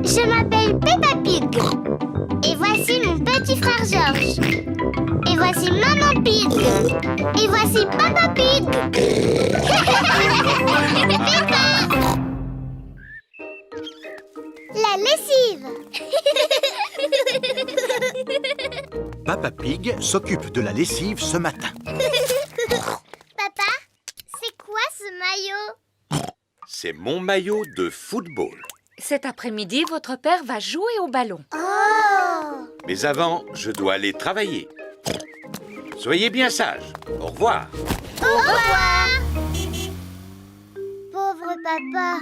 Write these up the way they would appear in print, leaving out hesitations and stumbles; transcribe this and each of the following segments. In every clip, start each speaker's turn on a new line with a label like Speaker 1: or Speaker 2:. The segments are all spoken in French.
Speaker 1: Je m'appelle Peppa Pig. Et voici mon petit frère George. Et voici Maman Pig. Et voici Papa Pig. Peppa. La lessive.
Speaker 2: Peppa Pig s'occupe de la lessive ce matin.
Speaker 1: Papa, c'est quoi ce maillot?
Speaker 3: C'est mon maillot de football.
Speaker 4: Cet après-midi, votre père va jouer au ballon.
Speaker 1: Oh!
Speaker 3: Mais avant, je dois aller travailler. Soyez bien sages. Au revoir.
Speaker 1: Au revoir. Pauvre papa,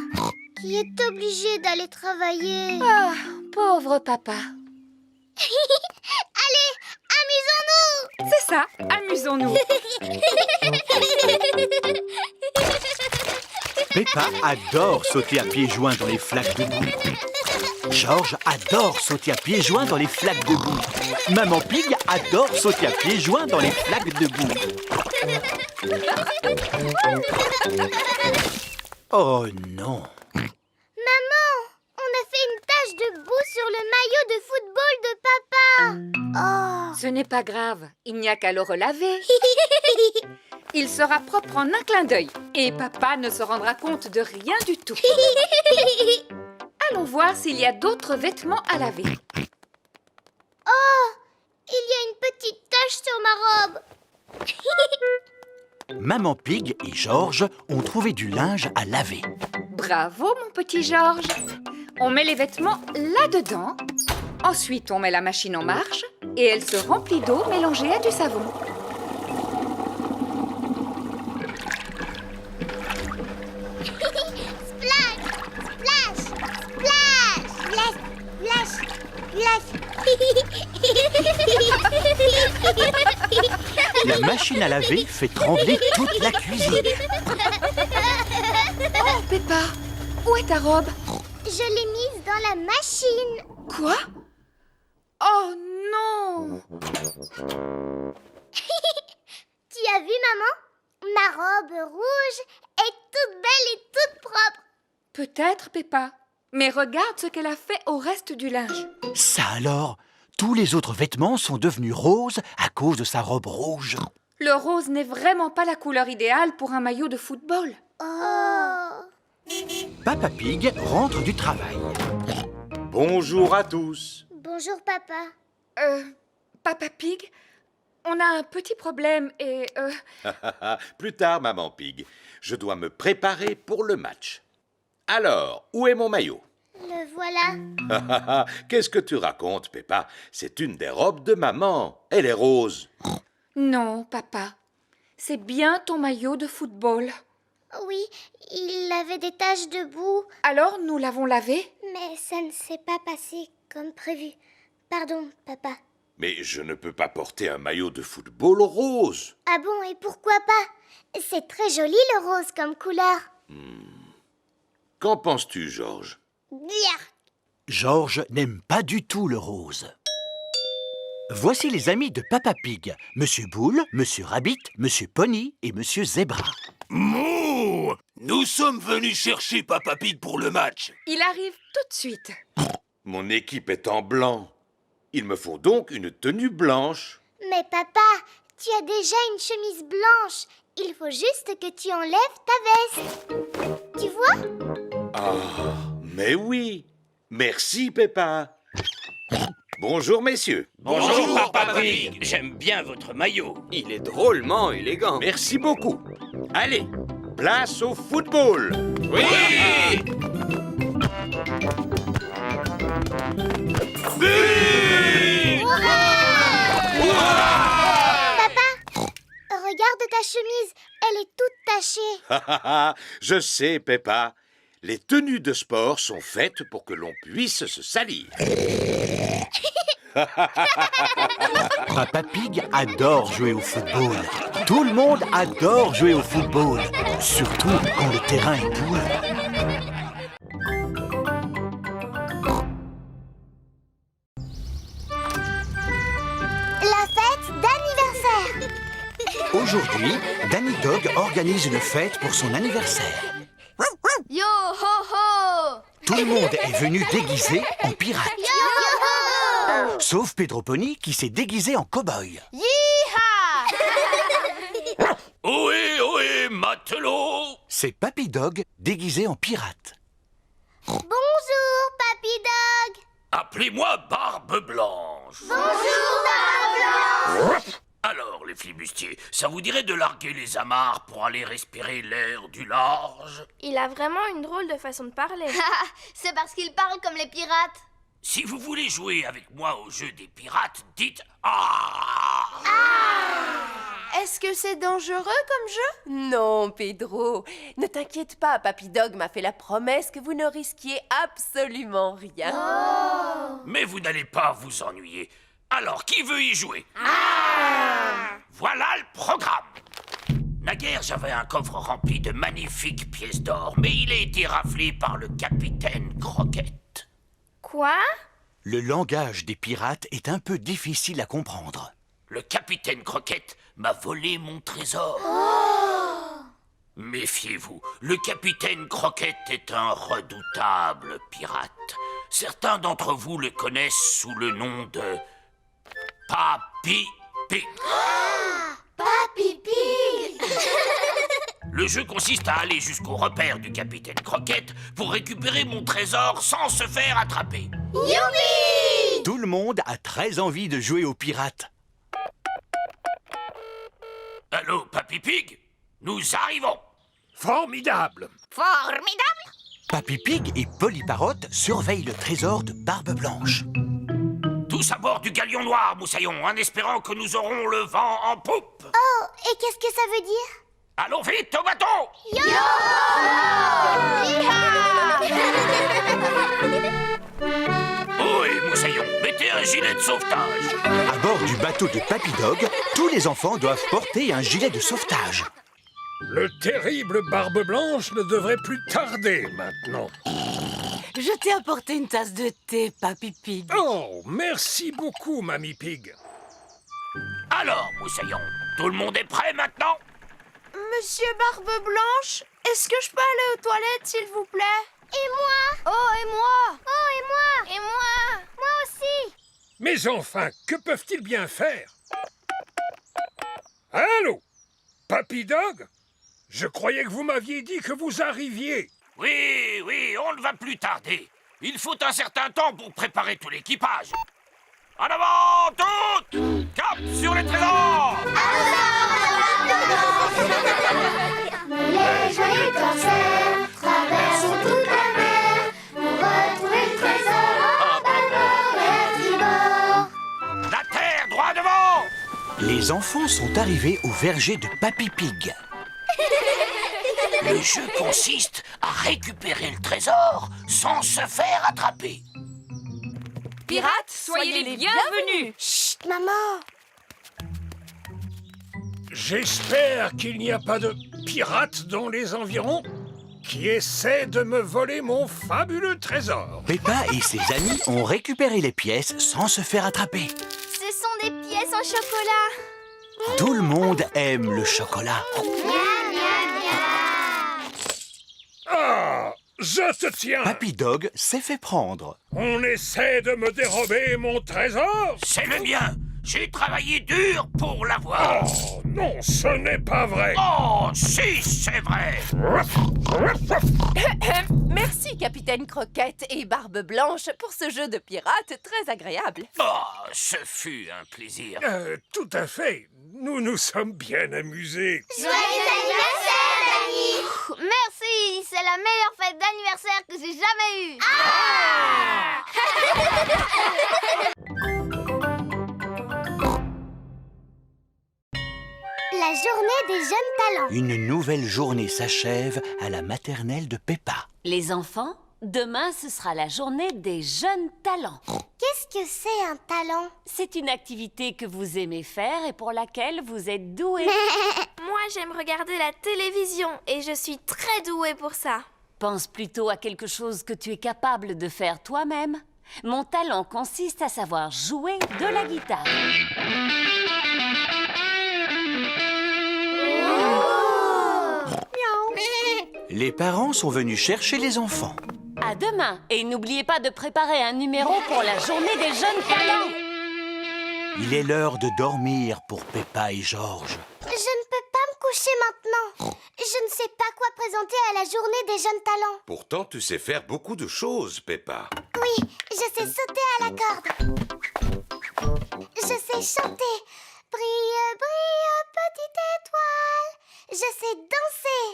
Speaker 1: qui est obligé d'aller travailler.
Speaker 4: Ah, pauvre papa.
Speaker 1: Allez, amusons-nous!
Speaker 4: C'est ça, amusons-nous.
Speaker 2: Peppa adore sauter à pieds joints dans les flaques de boue. George adore sauter à pieds joints dans les flaques de boue. Maman Pig adore sauter à pieds joints dans les flaques de boue. Oh non!
Speaker 1: Maman, on a fait une tache de boue sur le maillot de football de papa. Oh!
Speaker 4: Ce n'est pas grave, il n'y a qu'à le relaver. Il sera propre en un clin d'œil et papa ne se rendra compte de rien du tout. Allons voir s'il y a d'autres vêtements à laver.
Speaker 1: Oh! Il y a une petite tache sur ma robe.
Speaker 2: Maman Pig et George ont trouvé du linge à laver.
Speaker 4: Bravo, mon petit George. On met les vêtements là-dedans. Ensuite, on met la machine en marche et elle se remplit d'eau mélangée à du savon.
Speaker 1: Splash! Splash! Splash! Splash! Splash!
Speaker 2: La machine à laver fait trembler toute la cuisine.
Speaker 4: Oh, Peppa, où est ta robe?
Speaker 1: Je l'ai mise dans la machine.
Speaker 4: Quoi? Oh non!
Speaker 1: Tu as vu, maman? Ma robe rouge est toute belle et toute propre.
Speaker 4: Peut-être, Peppa. Mais regarde ce qu'elle a fait au reste du linge.
Speaker 2: Ça alors, tous les autres vêtements sont devenus roses à cause de sa robe rouge.
Speaker 4: Le rose n'est vraiment pas la couleur idéale pour un maillot de football.
Speaker 1: Oh!
Speaker 2: Peppa Pig rentre du travail.
Speaker 3: Bonjour à tous.
Speaker 1: Bonjour, papa.
Speaker 4: Papa Pig, on a un petit problème et...
Speaker 3: Plus tard, Maman Pig. Je dois me préparer pour le match. Alors, où est mon maillot?
Speaker 1: Le voilà.
Speaker 3: Qu'est-ce que tu racontes, Peppa? C'est une des robes de maman. Elle est rose.
Speaker 4: Non, papa. C'est bien ton maillot de football.
Speaker 1: Oui, il avait des taches de boue,
Speaker 4: Alors, nous l'avons lavé?
Speaker 1: mais ça ne s'est pas passé comme prévu. Pardon, papa.
Speaker 3: Mais je ne peux pas porter un maillot de football rose.
Speaker 1: Ah bon, et pourquoi pas? C'est très joli le rose comme couleur.
Speaker 3: Qu'en penses-tu, George?
Speaker 1: Bien.
Speaker 2: George n'aime pas du tout le rose. Voici les amis de Peppa Pig. Monsieur Boule, Monsieur Rabbit, Monsieur Pony et Monsieur Zebra.
Speaker 5: Mouh! Nous sommes venus chercher Peppa Pig pour le match.
Speaker 4: Il arrive tout de suite.
Speaker 3: Mon équipe est en blanc. Il me faut donc une tenue blanche.
Speaker 1: Mais papa, tu as déjà une chemise blanche. Il faut juste que tu enlèves ta veste. Tu vois?
Speaker 3: Ah, mais oui. Merci, Peppa. Bonjour, messieurs.
Speaker 5: Bonjour, Peppa Pig. J'aime bien votre maillot.
Speaker 6: Il est drôlement élégant.
Speaker 3: Merci beaucoup. Allez, place au football.
Speaker 5: Oui!
Speaker 1: Regarde ta chemise, elle est toute tachée.
Speaker 3: Je sais, Peppa. Les tenues de sport sont faites pour que l'on puisse se salir.
Speaker 2: Peppa Pig adore jouer au football. Tout le monde adore jouer au football, surtout quand le terrain est doux.
Speaker 1: La fête d'anniversaire.
Speaker 2: Aujourd'hui, Danny Dog organise une fête pour son anniversaire.
Speaker 7: Yo ho ho!
Speaker 2: Tout le monde est venu déguisé en pirate.
Speaker 1: Yo-ho!
Speaker 2: Sauf Pedro Pony qui s'est déguisé en cow-boy.
Speaker 1: Yeehaw!
Speaker 5: Ohé, ohé, matelot!
Speaker 2: C'est Papy Dog déguisé en pirate.
Speaker 1: Bonjour, Papy Dog.
Speaker 5: Appelez-moi Barbe Blanche.
Speaker 1: Bonjour, Barbe Blanche.
Speaker 5: Alors, les flibustiers, ça vous dirait de larguer les amarres pour aller respirer l'air du large?
Speaker 7: Il a vraiment une drôle de façon de parler.
Speaker 1: C'est parce qu'il parle comme les pirates.
Speaker 5: Si vous voulez jouer avec moi au jeu des pirates, dites « Ah !»
Speaker 8: Est-ce que c'est dangereux comme jeu? Non, Pedro. Ne t'inquiète pas, Papy Dog m'a fait la promesse que vous ne risquiez absolument rien.
Speaker 5: Mais vous n'allez pas vous ennuyer. Alors, qui veut y jouer? Voilà le programme. Naguère, j'avais un coffre rempli de magnifiques pièces d'or, mais il a été raflé par le capitaine Croquette.
Speaker 7: Quoi?
Speaker 2: Le langage des pirates est un peu difficile à comprendre.
Speaker 5: Le capitaine Croquette m'a volé mon trésor. Méfiez-vous, le capitaine Croquette est un redoutable pirate. Certains d'entre vous le connaissent sous le nom de Papy Pig.
Speaker 1: Papy Pig.
Speaker 5: Le jeu consiste à aller jusqu'au repère du capitaine Croquette pour récupérer mon trésor sans se faire attraper.
Speaker 1: Youpi!
Speaker 2: Tout le monde a très envie de jouer aux pirates.
Speaker 5: Allô, Papy Pig? Nous arrivons.
Speaker 3: Formidable!
Speaker 1: Formidable.
Speaker 2: Papy Pig et Polly Parrot surveillent le trésor de Barbe Blanche.
Speaker 5: Tous à bord du galion noir, Moussaillon, en espérant que nous aurons le vent en poupe.
Speaker 1: Oh, et qu'est-ce que ça veut dire?
Speaker 5: Allons vite au bateau! Oui, Moussaillon, mettez un gilet de sauvetage.
Speaker 2: À bord du bateau de Papy Dog, tous les enfants doivent porter un gilet de sauvetage.
Speaker 9: Le terrible Barbe Blanche ne devrait plus tarder maintenant.
Speaker 8: Je t'ai apporté une tasse de thé, Papy Pig.
Speaker 9: Oh, merci beaucoup, Mamie Pig.
Speaker 5: Alors, Moussaillon, tout le monde est prêt maintenant?
Speaker 7: Monsieur Barbe Blanche, est-ce que je peux aller aux toilettes, s'il vous plaît?
Speaker 1: Et moi?
Speaker 7: Oh, et moi?
Speaker 1: Oh, et moi?
Speaker 7: Et moi?
Speaker 1: Moi aussi.
Speaker 9: Mais enfin, que peuvent-ils bien faire? Allô? Papy Dog? Je croyais que vous m'aviez dit que vous arriviez.
Speaker 5: Oui, oui, on ne va plus tarder. Il faut un certain temps pour préparer tout l'équipage. En avant, toutes! Cap sur les trésors!
Speaker 1: Les joyeux corsaires traversent toute la mer pour retrouver le trésor à bâbord et à tribord.
Speaker 5: La terre, droit devant!
Speaker 2: Les enfants sont arrivés au verger de Papy Pig.
Speaker 5: Le jeu consiste à récupérer le trésor sans se faire attraper.
Speaker 4: Pirates, soyez les bienvenus.
Speaker 7: Chut, maman!
Speaker 9: J'espère qu'il n'y a pas de pirates dans les environs qui essaient de me voler mon fabuleux trésor.
Speaker 2: Peppa et ses amis ont récupéré les pièces sans se faire attraper.
Speaker 7: Ce sont des pièces en chocolat.
Speaker 2: Tout le monde aime le chocolat.
Speaker 9: Ah, je te tiens.
Speaker 2: Papy Dog s'est fait prendre.
Speaker 9: On essaie de me dérober mon trésor?
Speaker 5: C'est le mien. J'ai travaillé dur pour l'avoir.
Speaker 9: Oh, non, ce n'est pas vrai.
Speaker 5: Oh, si, c'est vrai.
Speaker 8: Merci, Capitaine Croquette et Barbe Blanche, pour ce jeu de pirates très agréable.
Speaker 5: Oh, ce fut un plaisir.
Speaker 9: Tout à fait. Nous nous sommes bien amusés.
Speaker 1: Joyeux anniversaire, Dani! Merci, c'est la meilleure fête d'anniversaire que j'ai jamais eue. La journée des jeunes talents.
Speaker 2: Une nouvelle journée s'achève à la maternelle de Peppa.
Speaker 10: Les enfants, demain ce sera la journée des jeunes talents.
Speaker 1: Qu'est-ce que c'est un talent?
Speaker 10: C'est une activité que vous aimez faire et pour laquelle vous êtes doués.
Speaker 7: Moi, j'aime regarder la télévision et je suis très douée pour ça.
Speaker 10: Pense plutôt à quelque chose que tu es capable de faire toi-même. Mon talent consiste à savoir jouer de la guitare.
Speaker 2: Les parents sont venus chercher les enfants.
Speaker 10: À demain. Et n'oubliez pas de préparer un numéro pour la journée des jeunes talents.
Speaker 2: Il est l'heure de dormir pour Peppa et Georges.
Speaker 1: Je ne peux pas me coucher maintenant. Je ne sais pas quoi présenter à la journée des jeunes talents.
Speaker 3: Pourtant, tu sais faire beaucoup de choses, Peppa.
Speaker 1: Oui, je sais sauter à la corde. Je sais chanter. Brille, brille, petite étoile. Je sais danser.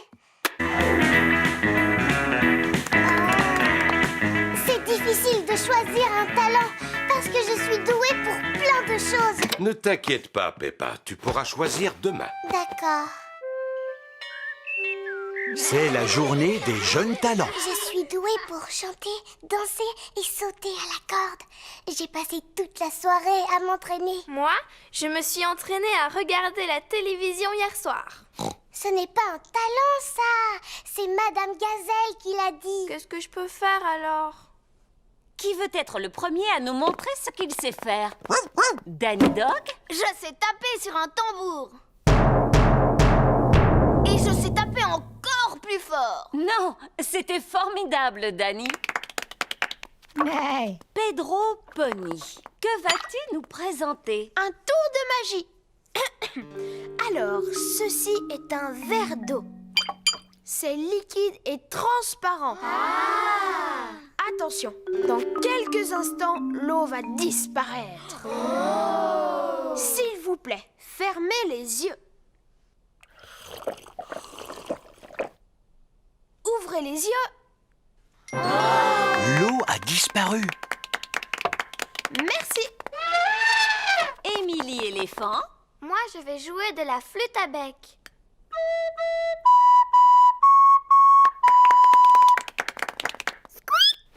Speaker 1: C'est difficile de choisir un talent parce que je suis douée pour plein de choses.
Speaker 3: Ne t'inquiète pas, Peppa, tu pourras choisir demain.
Speaker 1: D'accord.
Speaker 2: C'est la journée des jeunes talents.
Speaker 1: Je suis douée pour chanter, danser et sauter à la corde. J'ai passé toute la soirée à m'entraîner.
Speaker 7: Moi, je me suis entraînée à regarder la télévision hier soir.
Speaker 1: Ce n'est pas un talent, ça. C'est Madame Gazelle qui l'a dit.
Speaker 7: Qu'est-ce que je peux faire alors?
Speaker 10: Qui veut être le premier à nous montrer ce qu'il sait faire? Danny Dog?
Speaker 1: Je sais taper sur un tambour. Et je sais taper encore plus fort.
Speaker 10: Non, c'était formidable, Danny. Pedro Pony, que vas-tu nous présenter?
Speaker 1: Un tour de magie. Alors, ceci est un verre d'eau. C'est liquide et transparent. Attention, dans quelques instants, l'eau va disparaître. S'il vous plaît, fermez les yeux. Ouvrez les yeux.
Speaker 2: L'eau a disparu.
Speaker 1: Merci.
Speaker 10: Émilie Éléphant?
Speaker 1: Moi, je vais jouer de la flûte à bec.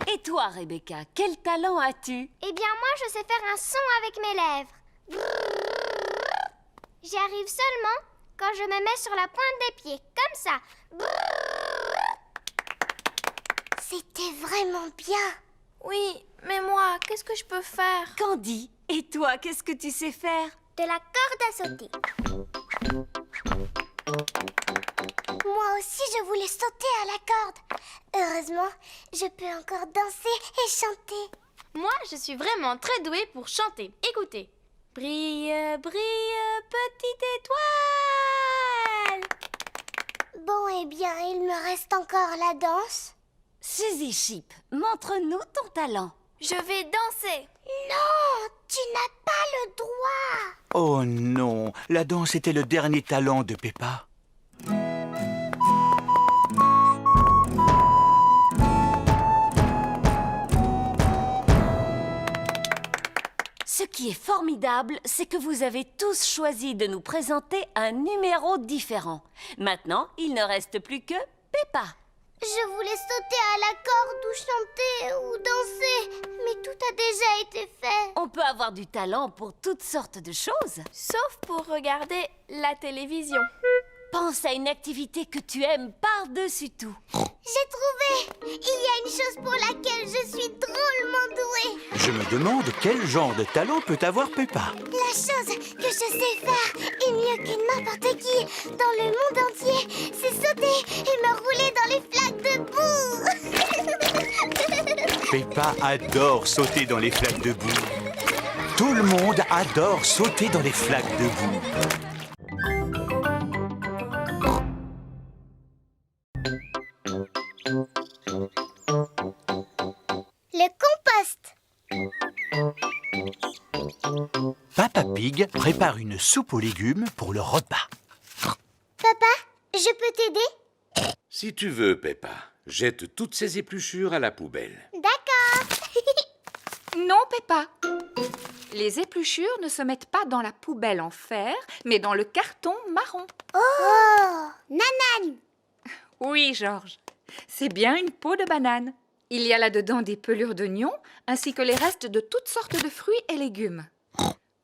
Speaker 10: Et toi, Rebecca, quel talent as-tu?
Speaker 1: Eh bien, moi, je sais faire un son avec mes lèvres. J'y arrive seulement quand je me mets sur la pointe des pieds, comme ça. C'était vraiment bien.
Speaker 7: Oui, mais moi, qu'est-ce que je peux faire?
Speaker 10: Candy, et toi, qu'est-ce que tu sais faire?
Speaker 1: De la corde à sauter. Moi aussi, je voulais sauter à la corde. Heureusement, je peux encore danser et chanter.
Speaker 7: Moi, je suis vraiment très douée pour chanter. Écoutez. Brille, brille, petite étoile.
Speaker 1: Bon, eh bien, il me reste encore la danse.
Speaker 10: Suzy Chip, montre-nous ton talent.
Speaker 7: Je vais danser.
Speaker 1: Non, tu n'as pas le droit.
Speaker 2: Oh non, la danse était le dernier talent de Peppa.
Speaker 10: Ce qui est formidable, c'est que vous avez tous choisi de nous présenter un numéro différent. Maintenant, il ne reste plus que Peppa.
Speaker 1: Je voulais sauter à la corde ou chanter ou danser, mais tout a déjà été fait.
Speaker 10: On peut avoir du talent pour toutes sortes de choses.
Speaker 7: Sauf pour regarder la télévision.
Speaker 10: Pense à une activité que tu aimes par-dessus tout.
Speaker 1: J'ai trouvé. Il y a une chose pour laquelle je suis drôlement douée.
Speaker 2: Je me demande quel genre de talent peut avoir Peppa.
Speaker 1: La chose que je sais faire, et mieux que n'importe qui, dans le monde entier, c'est sauter et me rouler dans les flaques de boue.
Speaker 2: Peppa adore sauter dans les flaques de boue. Tout le monde adore sauter dans les flaques de boue.
Speaker 1: Le compost.
Speaker 2: Papa Pig prépare une soupe aux légumes pour le repas.
Speaker 1: Papa, je peux t'aider?
Speaker 3: Si tu veux, Peppa, jette toutes ces épluchures à la poubelle.
Speaker 1: D'accord.
Speaker 4: Non, Peppa. Les épluchures ne se mettent pas dans la poubelle en fer, mais dans le carton marron.
Speaker 1: Oh, Nanan.
Speaker 4: Oui, Georges. C'est bien une peau de banane. Il y a là-dedans des pelures d'oignons, ainsi que les restes de toutes sortes de fruits et légumes.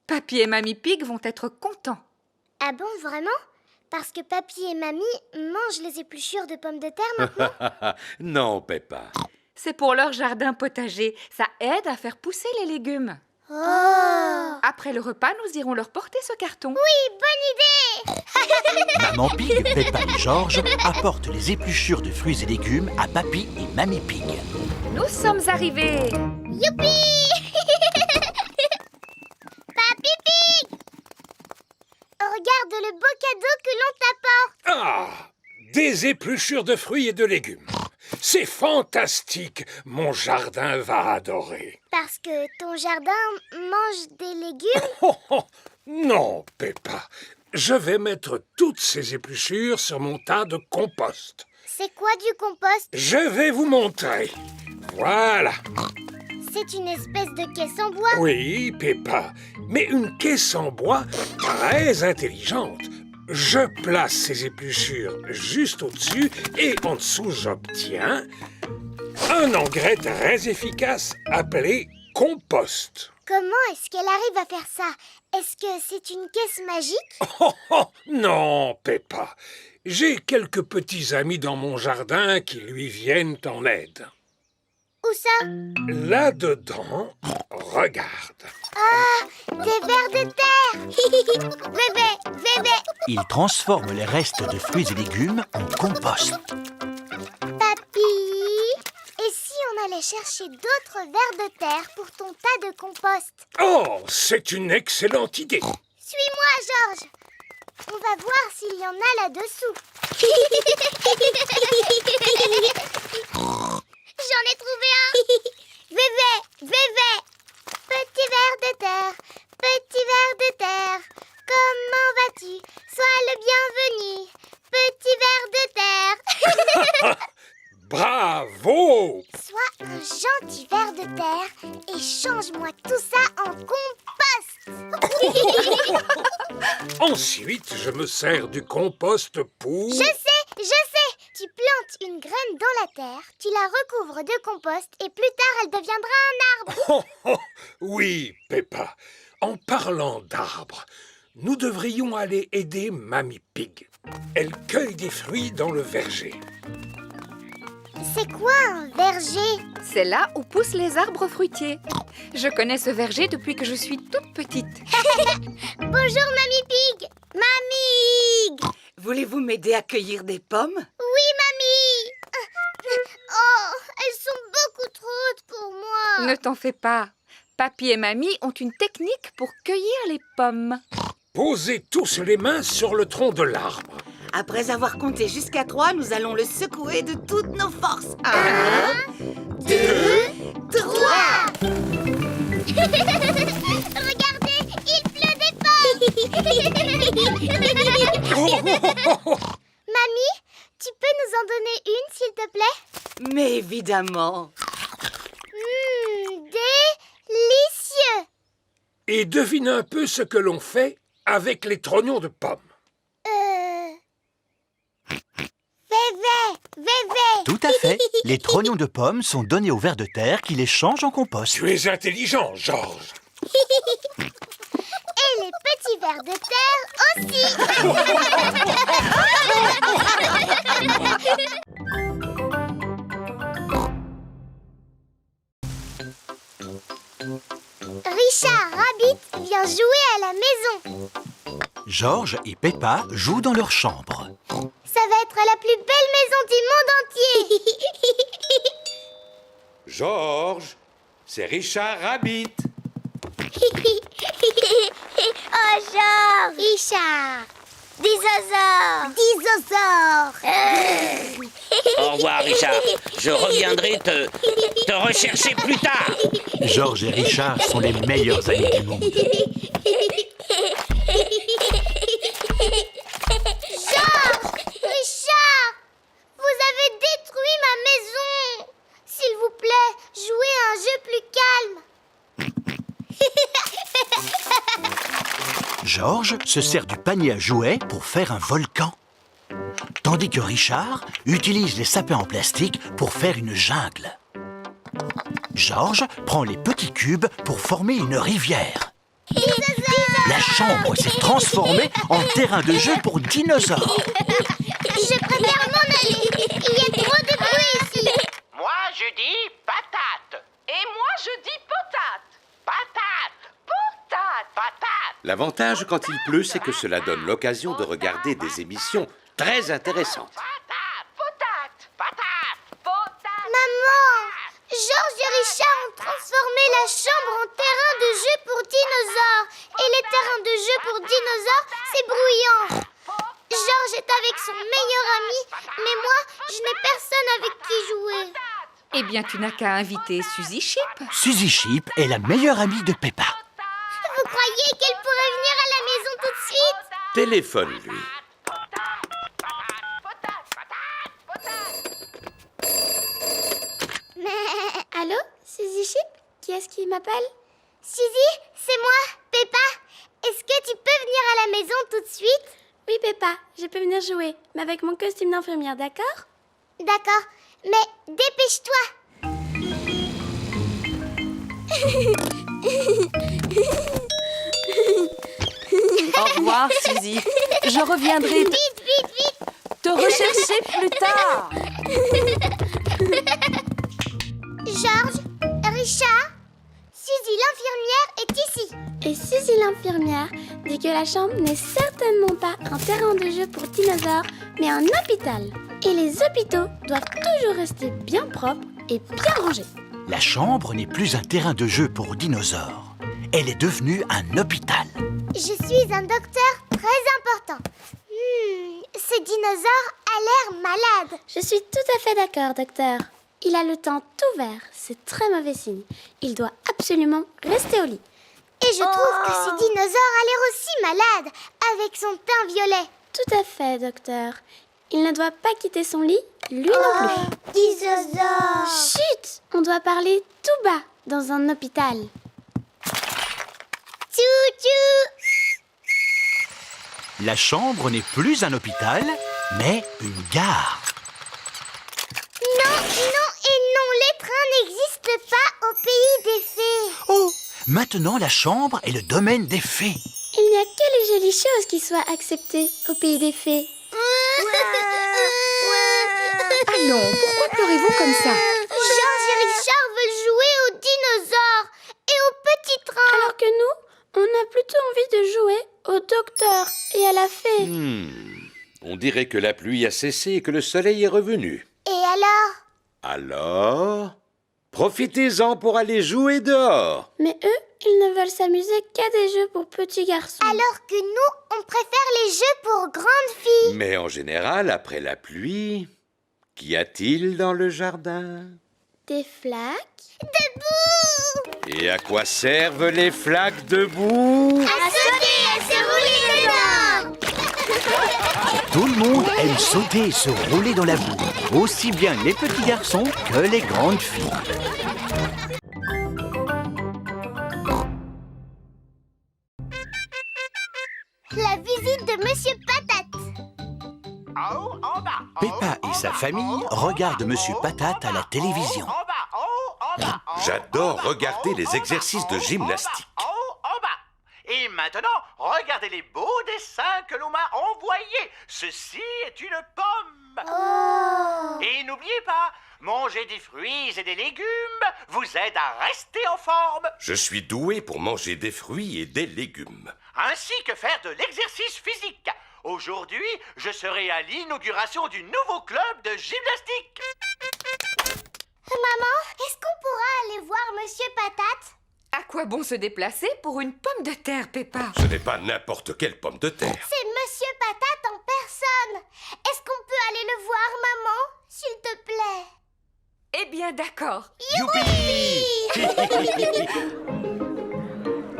Speaker 4: Papy et Mamie Pig vont être contents.
Speaker 1: Ah bon, vraiment? Parce que Papy et Mamie mangent les épluchures de pommes de terre maintenant?
Speaker 3: Non, Peppa.
Speaker 4: C'est pour leur jardin potager. Ça aide à faire pousser les légumes.
Speaker 1: Oh!
Speaker 4: Après le repas, nous irons leur porter ce carton.
Speaker 1: Oui, bonne idée!
Speaker 2: Maman Pig, Peppa et Georges apportent les épluchures de fruits et légumes à Papy et Mamie Pig.
Speaker 4: Nous sommes arrivés.
Speaker 1: Youpi! Papy Pig! Regarde le beau cadeau que l'on t'apporte.
Speaker 9: Ah! Des épluchures de fruits et de légumes. C'est fantastique. Mon jardin va adorer.
Speaker 1: Parce que ton jardin mange des légumes?
Speaker 9: Oh, oh, non, Peppa. Je vais mettre toutes ces épluchures sur mon tas de compost.
Speaker 1: C'est quoi du compost?
Speaker 9: Je vais vous montrer. Voilà.
Speaker 1: C'est une espèce de caisse en bois.
Speaker 9: Oui, Peppa, mais une caisse en bois très intelligente. Je place ces épluchures juste au-dessus et en dessous, j'obtiens un engrais très efficace appelé compost.
Speaker 1: Comment est-ce qu'elle arrive à faire ça? Est-ce que c'est une caisse magique?
Speaker 9: Oh, oh, non, Peppa. J'ai quelques petits amis dans mon jardin qui lui viennent en aide.
Speaker 1: Où ça?
Speaker 9: Là-dedans, regarde.
Speaker 1: Ah, des vers de terre. Bébé.
Speaker 2: Ils transforment les restes de fruits et légumes en compost.
Speaker 1: Papy, et si on allait chercher d'autres vers de terre pour ton tas de compost?
Speaker 9: Oh, c'est une excellente idée.
Speaker 1: Suis-moi, Georges. On va voir s'il y en a là-dessous. J'en ai trouvé un. Bébé. Petit ver de terre, comment vas-tu? Sois le bienvenu, petit ver de terre.
Speaker 9: Bravo!
Speaker 1: Sois un gentil ver de terre et change-moi tout ça en compost.
Speaker 9: Ensuite, je me sers du compost pour...
Speaker 1: Je sais. Tu plantes une graine dans la terre, tu la recouvres de compost et plus tard elle deviendra un arbre.
Speaker 9: Oh, oh, oui, Peppa. En parlant d'arbres, nous devrions aller aider Mamie Pig. Elle cueille des fruits dans le verger.
Speaker 1: C'est quoi un verger?
Speaker 4: C'est là où poussent les arbres fruitiers. Je connais ce verger depuis que je suis toute petite.
Speaker 1: Bonjour Mamie Pig. Mamie!
Speaker 11: Voulez-vous m'aider à cueillir des pommes?
Speaker 1: Oui, mamie! Oh, elles sont beaucoup trop hautes pour moi.
Speaker 4: Ne t'en fais pas. Papy et Mamie ont une technique pour cueillir les pommes.
Speaker 9: Posez tous les mains sur le tronc de l'arbre.
Speaker 11: Après avoir compté jusqu'à 3, nous allons le secouer de toutes nos forces.
Speaker 1: 1, 2, 3. Regardez, il pleut des pommes. Mamie, tu peux nous en donner une, s'il te plaît?
Speaker 11: Mais évidemment.
Speaker 1: Délicieux.
Speaker 9: Et devine un peu ce que l'on fait avec les trognons de pommes.
Speaker 1: Vévé.
Speaker 2: Tout à fait. Les trognons de pommes sont donnés aux vers de terre qui les changent en compost.
Speaker 9: Tu es intelligent, Georges.
Speaker 1: Et les petits vers de terre aussi. Richard Rabbit vient jouer à la maison.
Speaker 2: Georges et Peppa jouent dans leur chambre.
Speaker 1: Ça va être la plus belle maison du monde entier.
Speaker 3: Georges, c'est Richard Rabbit.
Speaker 1: Oh, Georges. Richard. Dinosaure.
Speaker 5: Au revoir, Richard. Je reviendrai te rechercher plus tard.
Speaker 2: Georges et Richard sont les meilleurs amis du monde.
Speaker 1: Georges! Richard! Vous avez détruit ma maison! S'il vous plaît, jouez à un jeu plus calme.
Speaker 2: Georges se sert du panier à jouets pour faire un volcan. Tandis que Richard utilise les sapins en plastique pour faire une jungle. Georges prend les petits cubes pour former une rivière. La chambre s'est transformée en terrain de jeu pour dinosaures.
Speaker 1: Je préfère m'en aller. Il y a trop de bruit ici.
Speaker 5: Moi, je dis patate.
Speaker 7: Et moi, je dis potate.
Speaker 5: Patate.
Speaker 3: L'avantage quand il pleut, c'est que cela donne l'occasion de regarder des émissions très intéressantes.
Speaker 1: Maman, Georges et Richard ont transformé la chambre en terrain de jeu pour dinosaures. Et les terrains de jeu pour dinosaures, c'est bruyant. Georges est avec son meilleur ami, mais moi, je n'ai personne avec qui jouer.
Speaker 4: Eh bien, tu n'as qu'à inviter Suzy Chip.
Speaker 2: Suzy Chip est la meilleure amie de Peppa.
Speaker 1: Vous croyez qu'elle pourrait venir à la maison tout de suite?
Speaker 3: Téléphone-lui.
Speaker 1: Allô, Suzy Chip? Qui est-ce qui m'appelle? Suzy, c'est moi, Peppa. Est-ce que tu peux venir à la maison tout de suite?
Speaker 7: Oui, Peppa, je peux venir jouer, mais avec mon costume d'infirmière, d'accord?
Speaker 1: D'accord, mais dépêche-toi.
Speaker 10: Au revoir, Suzy. Je reviendrai
Speaker 1: Vite, vite, vite.
Speaker 10: te rechercher plus tard.
Speaker 1: Georges, Richard, Suzy l'infirmière est ici.
Speaker 7: Et Suzy l'infirmière dit que la chambre n'est certainement pas un terrain de jeu pour dinosaures, mais un hôpital. Et les hôpitaux doivent toujours rester bien propres et bien rangés.
Speaker 2: La chambre n'est plus un terrain de jeu pour dinosaures. Elle est devenue un hôpital.
Speaker 1: Je suis un docteur très important. Ce dinosaure a l'air malade.
Speaker 7: Je suis tout à fait d'accord, docteur. Il a le temps tout vert, c'est très mauvais signe. Il doit absolument rester au lit.
Speaker 1: Et je trouve que ce dinosaure a l'air aussi malade, avec son teint violet.
Speaker 7: Tout à fait, docteur. Il ne doit pas quitter son lit, lui non plus.
Speaker 1: Dinosaure.
Speaker 7: Chut! On doit parler tout bas dans un hôpital.
Speaker 1: Tchou-tchou.
Speaker 2: La chambre n'est plus un hôpital, mais une gare.
Speaker 1: Non, non et non, les trains n'existent pas au pays des fées.
Speaker 2: Oh, maintenant la chambre est le domaine des fées.
Speaker 7: Il n'y a que les jolies choses qui soient acceptées au pays des fées.
Speaker 4: Allons, pourquoi pleurez-vous comme ça?
Speaker 1: Georges et Richard veulent jouer aux dinosaures et aux petits trains.
Speaker 7: Alors que nous, on a plutôt envie de jouer au docteur et à la fée.
Speaker 3: On dirait que la pluie a cessé et que le soleil est revenu.
Speaker 1: Et alors?
Speaker 3: Alors, profitez-en pour aller jouer dehors.
Speaker 7: Mais eux, ils ne veulent s'amuser qu'à des jeux pour petits garçons.
Speaker 1: Alors que nous, on préfère les jeux pour grandes filles.
Speaker 3: Mais en général, après la pluie, qu'y a-t-il dans le jardin?
Speaker 7: Des flaques.
Speaker 1: Debout!
Speaker 3: Et à quoi servent les flaques debout?
Speaker 1: À sauter, à se rouler dedans.
Speaker 2: Tout le monde aime sauter et se rouler dans la boue, aussi bien les petits garçons que les grandes filles.
Speaker 1: La visite de Monsieur Patate.
Speaker 2: Peppa et sa famille regardent Monsieur Patate à la télévision.
Speaker 3: J'adore regarder les exercices de gymnastique.
Speaker 12: Et maintenant, regardez les beaux dessins que l'on m'a envoyés. Ceci est une pomme. Et n'oubliez pas, manger des fruits et des légumes vous aide à rester en forme.
Speaker 3: Je suis doué pour manger des fruits et des légumes.
Speaker 12: Ainsi que faire de l'exercice physique. Aujourd'hui, je serai à l'inauguration du nouveau club de gymnastique.
Speaker 1: Maman, est-ce qu'on pourra aller voir Monsieur Patate?
Speaker 4: À quoi bon se déplacer pour une pomme de terre, Peppa?
Speaker 3: Ce n'est pas n'importe quelle pomme de terre.
Speaker 1: C'est Monsieur Patate en personne. Est-ce qu'on peut aller le voir, maman? S'il te plaît.
Speaker 4: Eh bien, d'accord.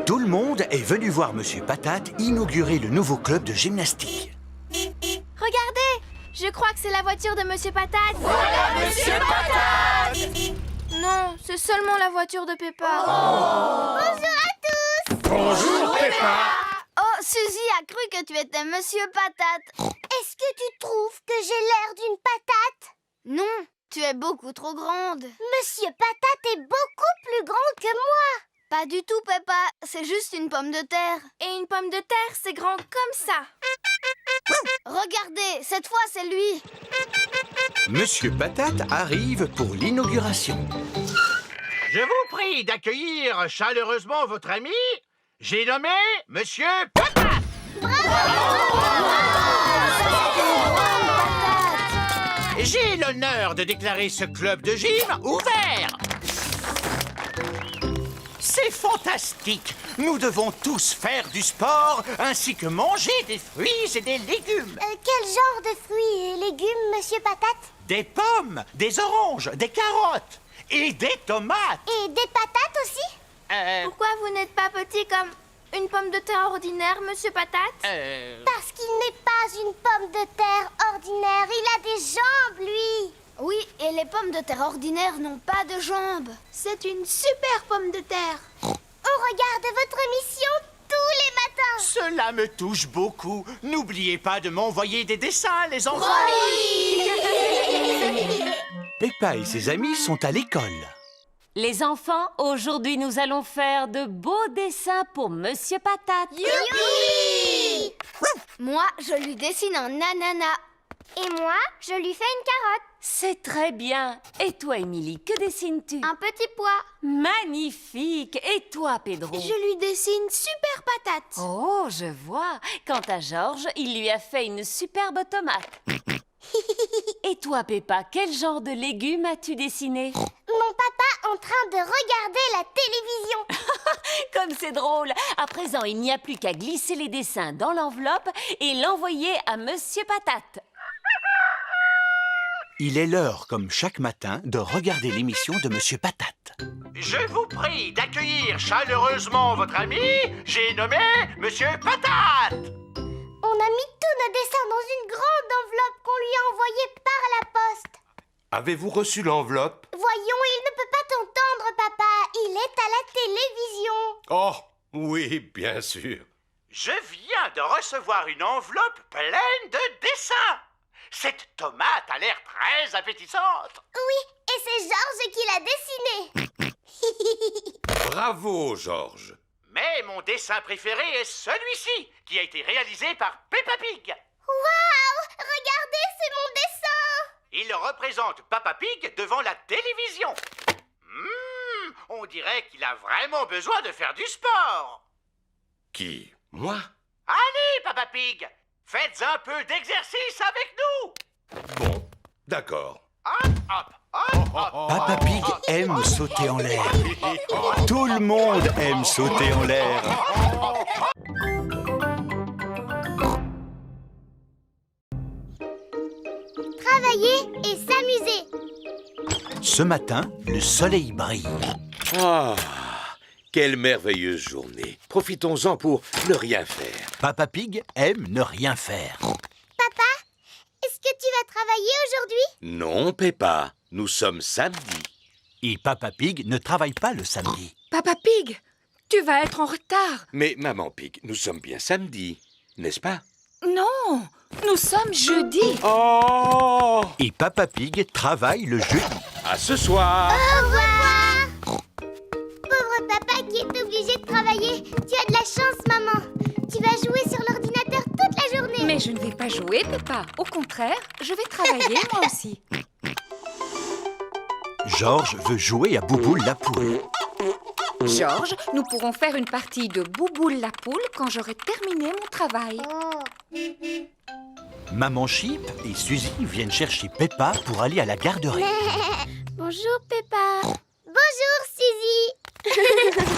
Speaker 2: Tout le monde est venu voir Monsieur Patate inaugurer le nouveau club de gymnastique.
Speaker 7: Regardez! Je crois que c'est la voiture de Monsieur Patate. Voilà Monsieur Patate! Non, c'est seulement la voiture de Peppa.
Speaker 1: Bonjour à tous.
Speaker 9: Bonjour, Peppa.
Speaker 7: Oh, Suzy a cru que tu étais Monsieur Patate.
Speaker 1: Est-ce que tu trouves que j'ai l'air d'une patate?
Speaker 7: Non, tu es beaucoup trop grande.
Speaker 1: Monsieur Patate est beaucoup plus grand que moi.
Speaker 7: Pas du tout, Peppa. C'est juste une pomme de terre. Et une pomme de terre, c'est grand comme ça. Regardez, cette fois, c'est lui.
Speaker 2: Monsieur Patate arrive pour l'inauguration.
Speaker 12: Je vous prie d'accueillir chaleureusement votre ami, J'ai nommé Monsieur Patate. J'ai l'honneur de déclarer ce club de gym ouvert. C'est fantastique. Nous devons tous faire du sport ainsi que manger des fruits et des légumes.
Speaker 1: Quel genre de fruits et légumes, Monsieur Patate?
Speaker 12: Des pommes, des oranges, des carottes et des tomates.
Speaker 1: Et des patates aussi?
Speaker 7: Pourquoi vous n'êtes pas petit comme une pomme de terre ordinaire, Monsieur Patate?
Speaker 1: Parce qu'il n'est pas une pomme de terre ordinaire. Il a des jambes, lui.
Speaker 7: Oui, et les pommes de terre ordinaires n'ont pas de jambes. C'est une super pomme de terre.
Speaker 1: On regarde votre émission tous les matins.
Speaker 12: Cela me touche beaucoup. N'oubliez pas de m'envoyer des dessins, les enfants.
Speaker 2: Peppa et ses amis sont à l'école.
Speaker 10: Les enfants, aujourd'hui nous allons faire de beaux dessins pour Monsieur Patate.
Speaker 1: Youpi!
Speaker 7: Moi, je lui dessine un ananas.
Speaker 1: Et moi, je lui fais une carotte.
Speaker 10: C'est très bien. Et toi, Émilie, que dessines-tu?
Speaker 7: Un petit pois.
Speaker 10: Magnifique. Et toi, Pedro?
Speaker 7: Je lui dessine super patate.
Speaker 10: Oh, je vois. Quant à Georges, il lui a fait une superbe tomate. Et toi, Peppa, quel genre de légumes as-tu dessiné?
Speaker 1: Mon papa en train de regarder la télévision.
Speaker 10: Comme c'est drôle. À présent, il n'y a plus qu'à glisser les dessins dans l'enveloppe et l'envoyer à Monsieur Patate.
Speaker 2: Il est l'heure, comme chaque matin, de regarder l'émission de Monsieur Patate.
Speaker 12: Je vous prie d'accueillir chaleureusement votre ami. J'ai nommé Monsieur Patate.
Speaker 1: On a mis tous nos dessins dans une grande enveloppe qu'on lui a envoyée par la poste.
Speaker 3: Avez-vous reçu l'enveloppe?
Speaker 1: Voyons, il ne peut pas t'entendre, papa. Il est à la télévision.
Speaker 3: Oh, oui, bien sûr.
Speaker 12: Je viens de recevoir une enveloppe pleine de dessins. Cette tomate a l'air très appétissante.
Speaker 1: Oui, et c'est Georges qui l'a dessinée.
Speaker 3: Bravo, Georges.
Speaker 12: Mais mon dessin préféré est celui-ci, qui a été réalisé par Peppa Pig.
Speaker 1: Waouh! Regardez, c'est mon dessin!
Speaker 12: Il représente Peppa Pig devant la télévision. On dirait qu'il a vraiment besoin de faire du sport.
Speaker 3: Qui? Moi?
Speaker 12: Allez, Peppa Pig, faites un peu d'exercice avec nous.
Speaker 3: Bon, d'accord.
Speaker 12: Hop, hop, hop, hop.
Speaker 2: Peppa Pig aime sauter en l'air. Tout le monde aime sauter en l'air.
Speaker 1: Travailler et s'amuser.
Speaker 2: Ce matin, le soleil brille.
Speaker 3: Ah, quelle merveilleuse journée. Profitons-en pour ne rien faire.
Speaker 2: Peppa Pig aime ne rien faire.
Speaker 1: Papa, est-ce que tu vas travailler aujourd'hui?
Speaker 3: Non, Peppa, nous sommes samedi.
Speaker 2: Et Peppa Pig ne travaille pas le samedi.
Speaker 4: Papa Pig, tu vas être en retard.
Speaker 3: Mais Maman Pig, nous sommes bien samedi, n'est-ce pas?
Speaker 4: Non, nous sommes jeudi.
Speaker 3: Oh!
Speaker 2: Et Peppa Pig travaille le jeudi.
Speaker 3: À ce soir!
Speaker 1: Au revoir! Pauvre papa qui est obligé de travailler. Tu as de la chance, maman. Tu vas jouer sur l'ordinateur toute la journée.
Speaker 4: Mais je ne vais pas jouer, Peppa. Au contraire, je vais travailler moi aussi.
Speaker 2: Georges veut jouer à Bouboule la poule.
Speaker 4: Georges, nous pourrons faire une partie de Bouboule la poule quand j'aurai terminé mon travail.
Speaker 2: Maman Chip et Suzy viennent chercher Peppa pour aller à la garderie.
Speaker 7: Bonjour, Peppa.
Speaker 1: Bonjour, Suzy.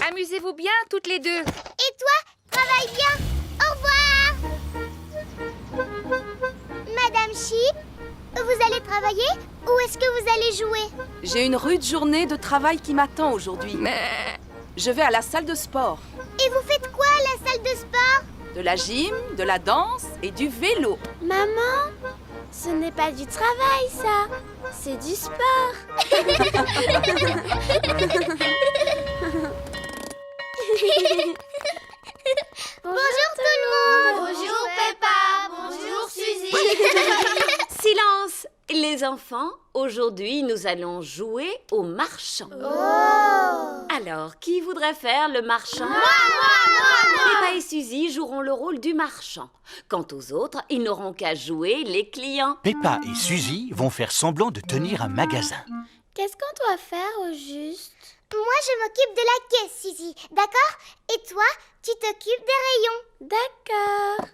Speaker 4: Amusez-vous bien toutes les deux.
Speaker 1: Et toi, travaille bien. Au revoir. Madame Chip, vous allez travailler ou est-ce que vous allez jouer?
Speaker 13: J'ai une rude journée de travail qui m'attend aujourd'hui. Je vais à la salle de sport.
Speaker 1: Et vous faites quoi à la salle de sport?
Speaker 13: De la gym, de la danse et du vélo.
Speaker 7: Maman, ce n'est pas du travail, ça. C'est du sport.
Speaker 1: Bonjour tout le monde.
Speaker 7: Bonjour, Peppa. Bonjour, Suzy.
Speaker 10: Silence! Les enfants, aujourd'hui, nous allons jouer au marchand. Alors, qui voudrait faire le marchand? Moi. Peppa et Suzy joueront le rôle du marchand. Quant aux autres, ils n'auront qu'à jouer les clients.
Speaker 2: Peppa et Suzy vont faire semblant de tenir un magasin.
Speaker 7: Qu'est-ce qu'on doit faire au juste?
Speaker 1: Moi, je m'occupe de la caisse, Suzy, d'accord? Et toi, tu t'occupes des rayons.
Speaker 7: D'accord.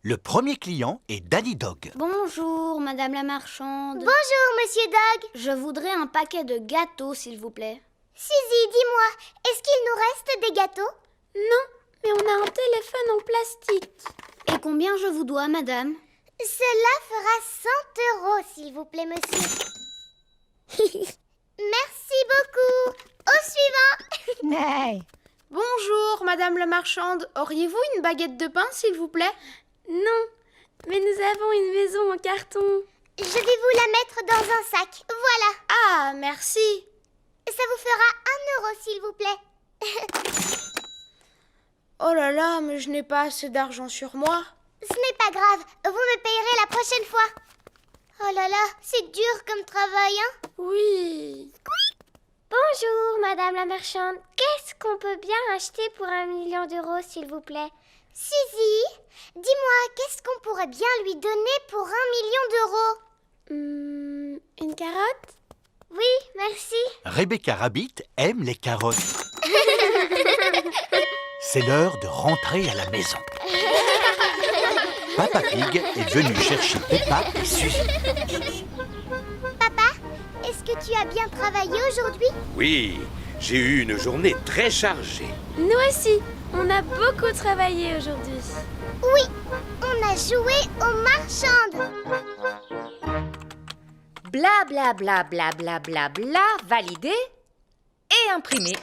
Speaker 2: Le premier client est Danny Dog.
Speaker 14: Bonjour, madame la marchande.
Speaker 1: Bonjour, monsieur Dog.
Speaker 14: Je voudrais un paquet de gâteaux, s'il vous plaît.
Speaker 1: Suzy, dis-moi, est-ce qu'il nous reste des gâteaux?
Speaker 7: Non, mais on a un téléphone en plastique.
Speaker 14: Et combien je vous dois, madame?
Speaker 1: Cela fera 100 €, s'il vous plaît, monsieur. Merci beaucoup. Au suivant.
Speaker 13: Bonjour, madame la marchande. Auriez-vous une baguette de pain, s'il vous plaît?
Speaker 7: Non, mais nous avons une maison en carton.
Speaker 1: Je vais vous la mettre dans un sac. Voilà.
Speaker 13: Ah, merci.
Speaker 1: Ça vous fera 1 €, s'il vous plaît.
Speaker 13: Oh là là, mais je n'ai pas assez d'argent sur moi.
Speaker 1: Ce n'est pas grave. Vous me payerez la prochaine fois. Oh là là, c'est dur comme travail, hein?
Speaker 7: Oui.
Speaker 1: Bonjour, madame la marchande. Qu'est-ce qu'on peut bien acheter pour 1 million €, s'il vous plaît? Suzy, dis-moi, qu'est-ce qu'on pourrait bien lui donner pour 1 million €?
Speaker 7: Une carotte?
Speaker 1: Oui, merci.
Speaker 2: Rebecca Rabbit aime les carottes. C'est l'heure de rentrer à la maison. Papa Pig est venu chercher Peppa et Suzy.
Speaker 1: Papa, est-ce que tu as bien travaillé aujourd'hui?
Speaker 3: Oui, j'ai eu une journée très chargée.
Speaker 7: Nous aussi, on a beaucoup travaillé aujourd'hui.
Speaker 1: Oui, on a joué aux marchandes.
Speaker 4: Bla bla bla bla bla bla bla, validé et imprimé.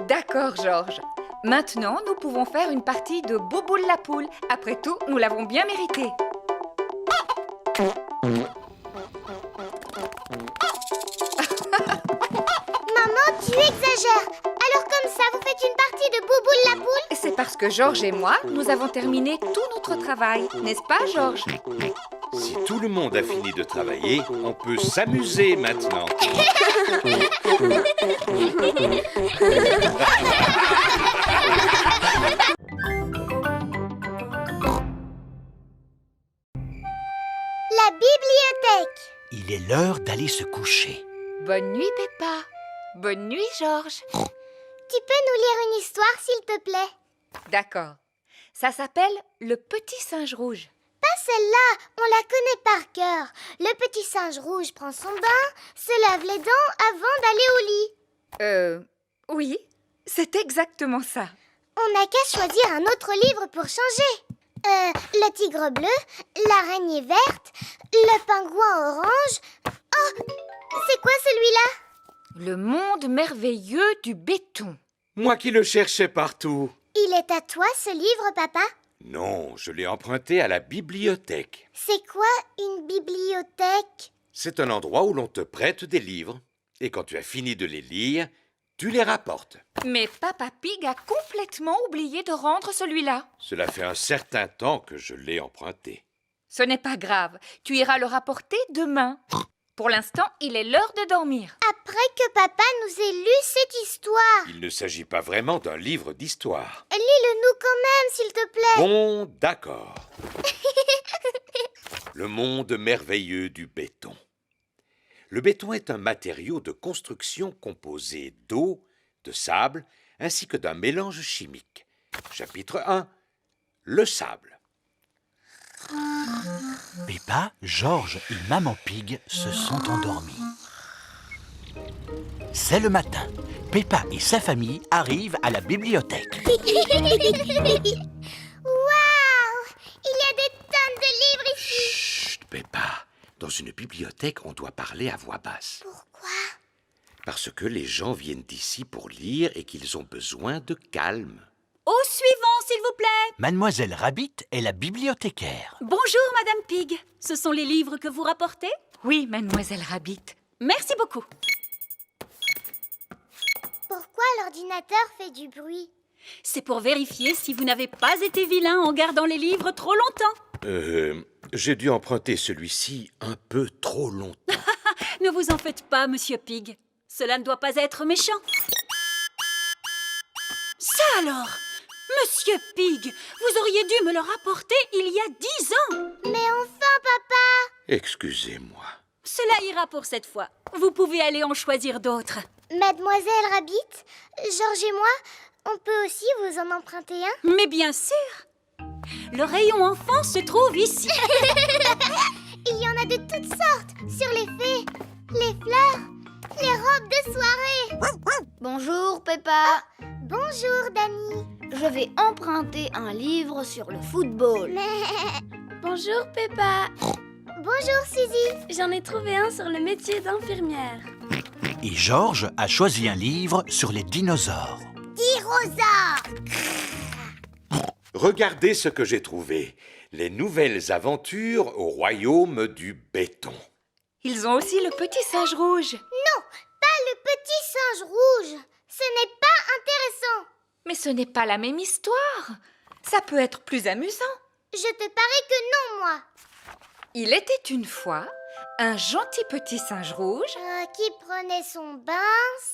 Speaker 4: D'accord, Georges. Maintenant, nous pouvons faire une partie de Boboule la poule. Après tout, nous l'avons bien mérité.
Speaker 1: Maman, tu exagères. Alors comme ça, vous faites une partie de Boboule la poule?
Speaker 4: C'est parce que Georges et moi, nous avons terminé tout notre travail. N'est-ce pas, Georges?
Speaker 3: Si tout le monde a fini de travailler, on peut s'amuser maintenant.
Speaker 1: La bibliothèque.
Speaker 2: Il est l'heure d'aller se coucher.
Speaker 4: Bonne nuit, Peppa. Bonne nuit, Georges.
Speaker 1: Tu peux nous lire une histoire, s'il te plaît?
Speaker 4: D'accord. Ça s'appelle Le Petit Singe Rouge.
Speaker 1: Pas celle-là, on la connaît par cœur. Le petit singe rouge prend son bain, se lave les dents avant d'aller au lit.
Speaker 4: Oui, c'est exactement ça.
Speaker 1: On n'a qu'à choisir un autre livre pour changer. Le tigre bleu, l'araignée verte, le pingouin orange. Oh, c'est quoi celui-là?
Speaker 4: Le monde merveilleux du béton.
Speaker 3: Moi qui le cherchais partout.
Speaker 1: Il est à toi ce livre, papa?
Speaker 3: Non, je l'ai emprunté à la bibliothèque.
Speaker 1: C'est quoi une bibliothèque?
Speaker 3: C'est un endroit où l'on te prête des livres. Et quand tu as fini de les lire, tu les rapportes.
Speaker 4: Mais Papa Pig a complètement oublié de rendre celui-là.
Speaker 3: Cela fait un certain temps que je l'ai emprunté.
Speaker 4: Ce n'est pas grave, tu iras le rapporter demain. Pour l'instant, il est l'heure de dormir.
Speaker 1: Après que papa nous ait lu cette histoire.
Speaker 3: Il ne s'agit pas vraiment d'un livre d'histoire.
Speaker 1: Lis-le-nous quand même, s'il te plaît.
Speaker 3: Bon, d'accord. Le monde merveilleux du béton. Le béton est un matériau de construction composé d'eau, de sable, ainsi que d'un mélange chimique. Chapitre 1. Le sable.
Speaker 2: Peppa, Georges et Maman Pig se sont endormis. C'est le matin. Peppa et sa famille arrivent à la bibliothèque.
Speaker 1: Waouh! Il y a des tonnes de livres ici.
Speaker 3: Chut, Peppa. Dans une bibliothèque, on doit parler à voix basse.
Speaker 1: Pourquoi?
Speaker 3: Parce que les gens viennent d'ici pour lire et qu'ils ont besoin de calme.
Speaker 10: Au suivant, s'il vous plaît.
Speaker 2: Mademoiselle Rabbit est la bibliothécaire.
Speaker 10: Bonjour, Madame Pig. Ce sont les livres que vous rapportez?
Speaker 4: Oui, Mademoiselle Rabbit.
Speaker 10: Merci beaucoup.
Speaker 1: Pourquoi l'ordinateur fait du bruit?
Speaker 10: C'est pour vérifier si vous n'avez pas été vilain en gardant les livres trop longtemps.
Speaker 3: J'ai dû emprunter celui-ci un peu trop longtemps.
Speaker 10: Ne vous en faites pas, Monsieur Pig. Cela ne doit pas être méchant. Ça alors! Monsieur Pig, vous auriez dû me le rapporter il y a 10 ans.
Speaker 1: Mais enfin, papa.
Speaker 3: Excusez-moi.
Speaker 10: Cela ira pour cette fois. Vous pouvez aller en choisir d'autres.
Speaker 1: Mademoiselle Rabbit, Georges et moi, on peut aussi vous en emprunter un?
Speaker 10: Mais bien sûr. Le rayon enfant se trouve ici.
Speaker 1: Il y en a de toutes sortes, sur les fées, les fleurs, les robes de soirée.
Speaker 14: Bonjour, Peppa.
Speaker 1: Bonjour, Dani.
Speaker 14: Je vais emprunter un livre sur le football.
Speaker 7: Bonjour, Peppa.
Speaker 1: Bonjour, Suzy.
Speaker 7: J'en ai trouvé un sur le métier d'infirmière.
Speaker 2: Et Georges a choisi un livre sur les dinosaures.
Speaker 1: Tyrosaure.
Speaker 3: Regardez ce que j'ai trouvé. Les nouvelles aventures au royaume du béton.
Speaker 4: Ils ont aussi le petit singe rouge.
Speaker 1: Non, pas le petit singe rouge. Ce n'est pas intéressant.
Speaker 4: Mais ce n'est pas la même histoire. Ça peut être plus amusant.
Speaker 1: Je te parie que non, moi.
Speaker 4: Il était une fois un gentil petit singe rouge
Speaker 1: Qui prenait son bain,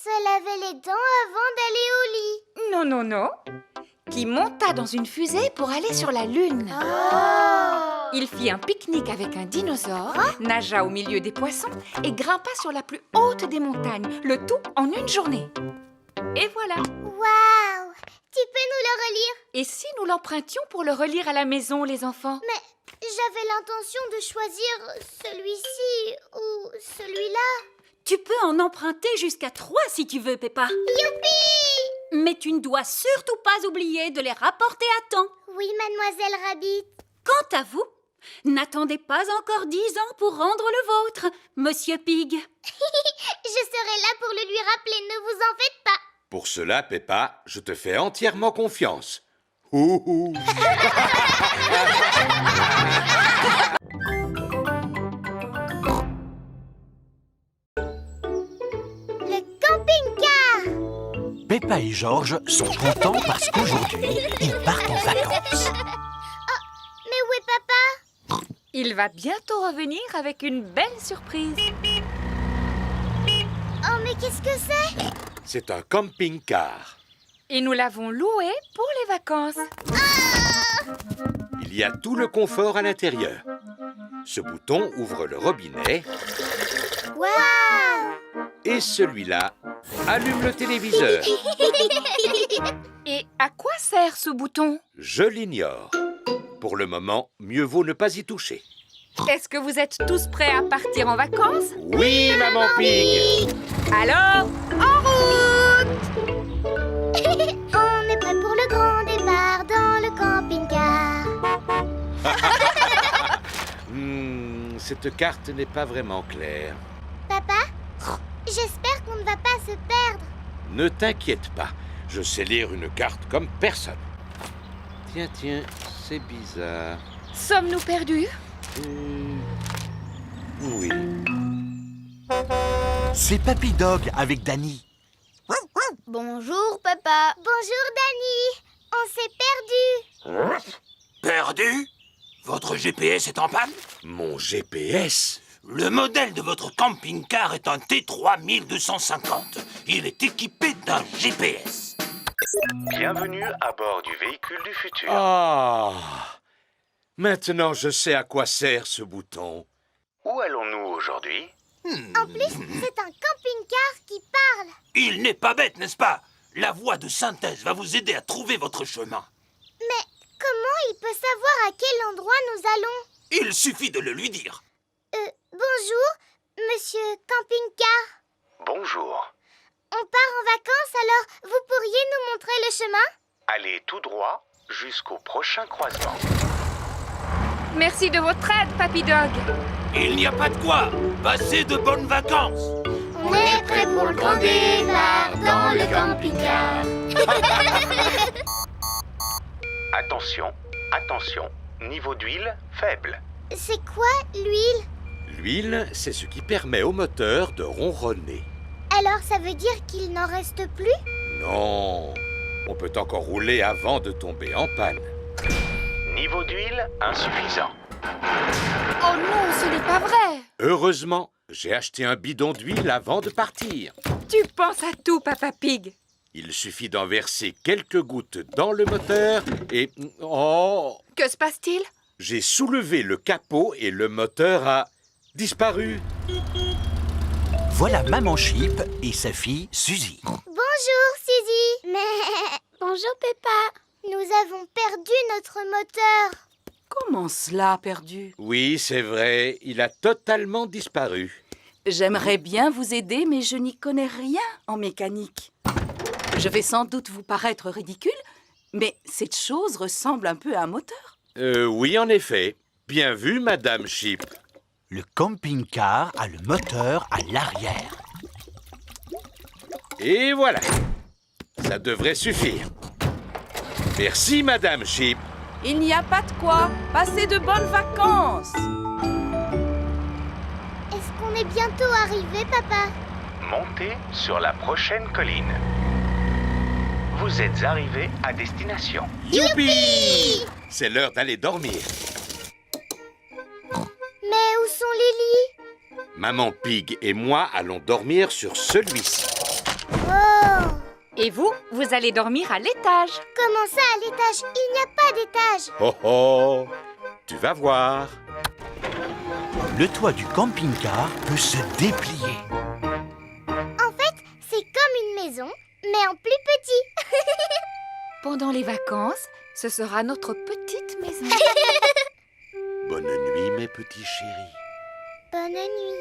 Speaker 1: se lavait les dents avant d'aller au lit.
Speaker 4: Non, non, non. Qui monta dans une fusée pour aller sur la Lune. Il fit un pique-nique avec un dinosaure, nagea au milieu des poissons et grimpa sur la plus haute des montagnes, le tout en une journée. Et voilà.
Speaker 1: Waouh! Tu peux nous le relire?
Speaker 4: Et si nous l'empruntions pour le relire à la maison, les enfants?
Speaker 1: Mais j'avais l'intention de choisir celui-ci ou celui-là.
Speaker 10: Tu peux en emprunter jusqu'à 3 si tu veux, Peppa.
Speaker 1: Youpi!
Speaker 10: Mais tu ne dois surtout pas oublier de les rapporter à temps.
Speaker 1: Oui, Mademoiselle Rabbit.
Speaker 10: Quant à vous, n'attendez pas encore 10 ans pour rendre le vôtre, Monsieur Pig.
Speaker 1: Je serai là pour le lui rappeler, ne vous en faites pas.
Speaker 3: Pour cela, Peppa, je te fais entièrement confiance. Ouhou.
Speaker 1: Le camping-car.
Speaker 2: Peppa et Georges sont contents parce qu'aujourd'hui, ils partent en vacances.
Speaker 1: Mais où est papa?
Speaker 4: Il va bientôt revenir avec une belle surprise.
Speaker 1: Oh, mais qu'est-ce que c'est?
Speaker 3: C'est un camping-car.
Speaker 4: Et nous l'avons loué pour les vacances.
Speaker 3: Il y a tout le confort à l'intérieur. Ce bouton ouvre le robinet
Speaker 1: Waouh!
Speaker 3: et celui-là allume le téléviseur.
Speaker 4: Et à quoi sert ce bouton?
Speaker 3: Je l'ignore. Pour le moment, mieux vaut ne pas y toucher.
Speaker 4: Est-ce que vous êtes tous prêts à partir en vacances?
Speaker 3: Oui, Maman Pig!
Speaker 4: Alors, en route!
Speaker 1: On est prêt pour le grand départ dans le camping-car.
Speaker 3: Cette carte n'est pas vraiment claire.
Speaker 1: Papa, j'espère qu'on ne va pas se perdre.
Speaker 3: Ne t'inquiète pas, je sais lire une carte comme personne. Tiens, c'est bizarre.
Speaker 4: Sommes-nous perdus?
Speaker 3: Oui.
Speaker 2: C'est Papy Dog avec Dani.
Speaker 14: Bonjour, Peppa.
Speaker 1: Bonjour, Dani. On s'est perdu.
Speaker 5: Perdu? Votre GPS est en panne?
Speaker 3: Mon GPS?
Speaker 5: Le modèle de votre camping-car est un T3250. Il est équipé d'un GPS.
Speaker 12: Bienvenue à bord du véhicule du futur.
Speaker 3: Ah! Maintenant, je sais à quoi sert ce bouton.
Speaker 12: Où allons-nous aujourd'hui?
Speaker 1: En plus, c'est un camping-car qui parle.
Speaker 5: Il n'est pas bête, n'est-ce pas? La voix de synthèse va vous aider à trouver votre chemin.
Speaker 1: Mais comment il peut savoir à quel endroit nous allons?
Speaker 5: Il suffit de le lui dire.
Speaker 1: Bonjour, monsieur camping-car.
Speaker 12: Bonjour.
Speaker 1: On part en vacances, alors vous pourriez nous montrer le chemin?
Speaker 12: Allez tout droit jusqu'au prochain croisement.
Speaker 4: Merci de votre aide, Papy Dog.
Speaker 5: Il n'y a pas de quoi. Passez de bonnes vacances.
Speaker 1: On est prêt pour le grand départ dans le camping-car.
Speaker 12: Attention, attention. Niveau d'huile faible.
Speaker 1: C'est quoi, l'huile?
Speaker 3: L'huile, c'est ce qui permet au moteur de ronronner.
Speaker 1: Alors ça veut dire qu'il n'en reste plus?
Speaker 3: Non, on peut encore rouler avant de tomber en panne.
Speaker 12: Niveau d'huile insuffisant.
Speaker 4: Oh non, ce n'est pas vrai.
Speaker 3: Heureusement, j'ai acheté un bidon d'huile avant de partir.
Speaker 4: Tu penses à tout, Papa Pig.
Speaker 3: Il suffit d'en verser quelques gouttes dans le moteur et... Oh!
Speaker 4: Que se passe-t-il?
Speaker 3: J'ai soulevé le capot et le moteur a disparu.
Speaker 2: Voilà Maman Sheep et sa fille Suzy.
Speaker 1: Bonjour, Suzy.
Speaker 7: Bonjour, Peppa.
Speaker 1: Nous avons perdu notre moteur.
Speaker 13: Comment cela, perdu?
Speaker 3: Oui, c'est vrai, il a totalement disparu.
Speaker 13: J'aimerais bien vous aider, mais je n'y connais rien en mécanique. Je vais sans doute vous paraître ridicule, mais cette chose ressemble un peu à un moteur.
Speaker 3: Oui, en effet. Bien vu, Madame Sheep.
Speaker 2: Le camping-car a le moteur à l'arrière.
Speaker 3: Et voilà. Ça devrait suffire. Merci, Madame Sheep.
Speaker 13: Il n'y a pas de quoi. Passez de bonnes vacances.
Speaker 1: Est-ce qu'on est bientôt arrivé, papa?
Speaker 12: Montez sur la prochaine colline. Vous êtes arrivé à destination.
Speaker 3: Youpi! C'est l'heure d'aller dormir.
Speaker 1: Mais où sont les lits?
Speaker 3: Maman Pig et moi allons dormir sur celui-ci.
Speaker 1: Oh!
Speaker 4: Et vous, vous allez dormir à l'étage.
Speaker 1: Comment ça, à l'étage? Il n'y a pas d'étage.
Speaker 3: Oh oh! Tu vas voir.
Speaker 2: Le toit du camping-car peut se déplier.
Speaker 1: En fait, c'est comme une maison, mais en plus petit.
Speaker 4: Pendant les vacances, ce sera notre petite maison.
Speaker 3: Bonne nuit, mes petits chéris.
Speaker 1: Bonne nuit.